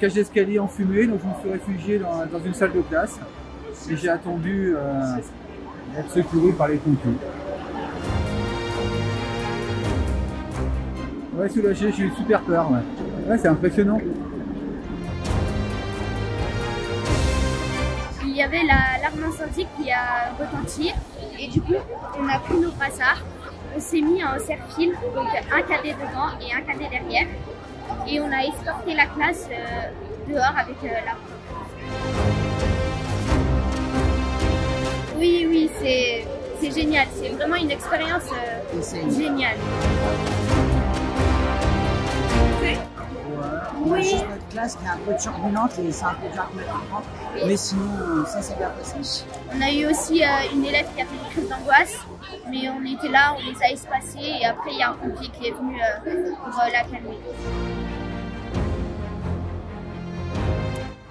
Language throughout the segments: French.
cage d'escalier enfumée, donc je me suis réfugié dans une salle de classe et j'ai attendu d'être secouru par les pompiers. Ouais, soulagé, j'ai eu super peur. Ouais, c'est impressionnant. Il y avait l'alarme incendie qui a retenti et du coup on a pris nos brassards, on s'est mis en cercle-file, donc un cadet devant et un cadet derrière, et on a escorté la classe dehors avec l'arme. Oui, c'est génial, c'est vraiment une expérience géniale. On a juste notre classe qui est un peu turbulente et c'est un peu dur à mettre en compte. Mais sinon, ça s'est bien passé. On a eu aussi une élève qui a fait des crises d'angoisse, mais on était là, on les a espacés et après il y a un pompier qui est venu pour la calmer.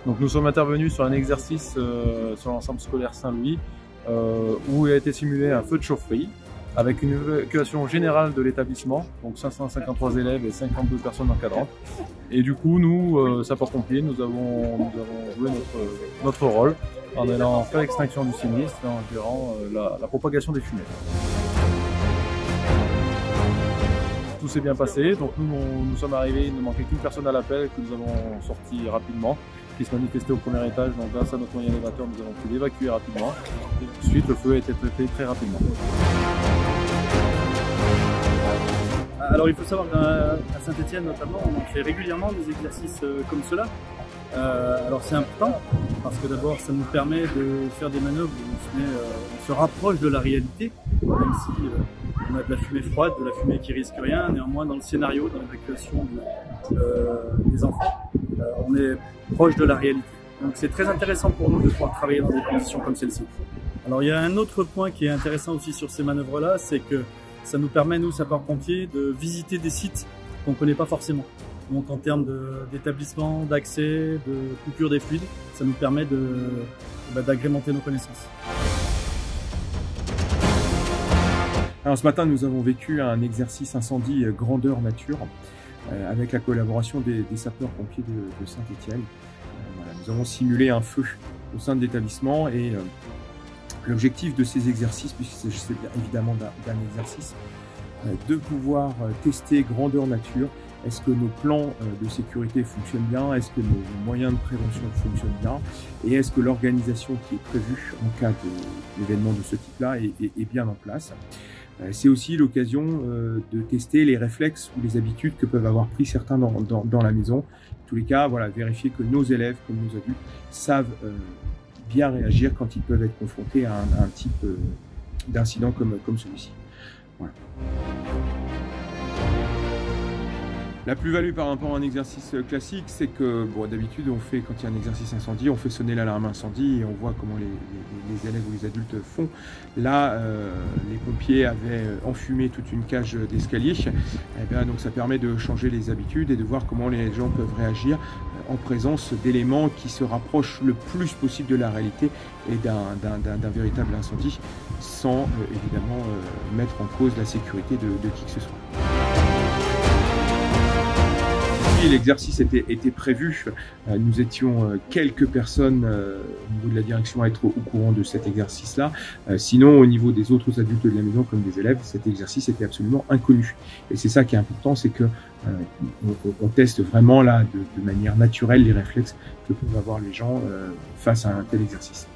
Donc nous sommes intervenus sur un exercice sur l'ensemble scolaire Saint-Louis où il a été simulé un feu de chaufferie avec une évacuation générale de l'établissement, donc 553 élèves et 52 personnes encadrantes. Et du coup, nous, sapeurs-pompiers, nous avons joué notre rôle en allant faire l'extinction du sinistre et en gérant la propagation des fumées. Tout s'est bien passé, donc nous sommes arrivés, il ne manquait qu'une personne à l'appel que nous avons sorti rapidement, qui se manifestait au premier étage, donc grâce à notre moyen élévateur, nous avons pu l'évacuer rapidement. Et ensuite, le feu a été traité très rapidement. Alors il faut savoir qu'à Saint-Étienne notamment, on fait régulièrement des exercices comme cela. Alors c'est important parce que d'abord ça nous permet de faire des manœuvres où on se rapproche de la réalité, même si on a de la fumée froide, de la fumée qui risque rien. Néanmoins dans le scénario, dans l'évacuation des enfants, on est proche de la réalité. Donc c'est très intéressant pour nous de pouvoir travailler dans des conditions comme celle-ci. Alors il y a un autre point qui est intéressant aussi sur ces manœuvres-là, c'est que ça nous permet, nous, sapeurs-pompiers, de visiter des sites qu'on ne connaît pas forcément. Donc en termes d'établissement, d'accès, de coupure des fluides, ça nous permet d'agrémenter nos connaissances. Alors ce matin, nous avons vécu un exercice incendie grandeur nature avec la collaboration des sapeurs-pompiers de Saint-Étienne. Voilà, nous avons simulé un feu au sein de l'établissement et l'objectif de ces exercices, puisqu'il s'agissait évidemment d'un exercice, de pouvoir tester grandeur nature. Est-ce que nos plans de sécurité fonctionnent bien? Est-ce que nos moyens de prévention fonctionnent bien? Et est-ce que l'organisation qui est prévue en cas d'événement de ce type-là est bien en place? C'est aussi l'occasion de tester les réflexes ou les habitudes que peuvent avoir pris certains dans la maison. En tous les cas, voilà, vérifier que nos élèves comme nos adultes savent bien réagir quand ils peuvent être confrontés à un type d'incident comme celui-ci. Voilà. La plus-value par rapport à un exercice classique, c'est que bon, d'habitude, quand il y a un exercice incendie, on fait sonner l'alarme incendie et on voit comment les élèves ou les adultes font. Là, les pompiers avaient enfumé toute une cage d'escalier. Donc ça permet de changer les habitudes et de voir comment les gens peuvent réagir en présence d'éléments qui se rapprochent le plus possible de la réalité et d'un véritable incendie, sans évidemment mettre en cause la sécurité de qui que ce soit. L'exercice était prévu, nous étions quelques personnes au niveau de la direction à être au courant de cet exercice-là. Sinon, au niveau des autres adultes de la maison comme des élèves, cet exercice était absolument inconnu. Et c'est ça qui est important, c'est que on teste vraiment là de manière naturelle les réflexes que peuvent avoir les gens face à un tel exercice.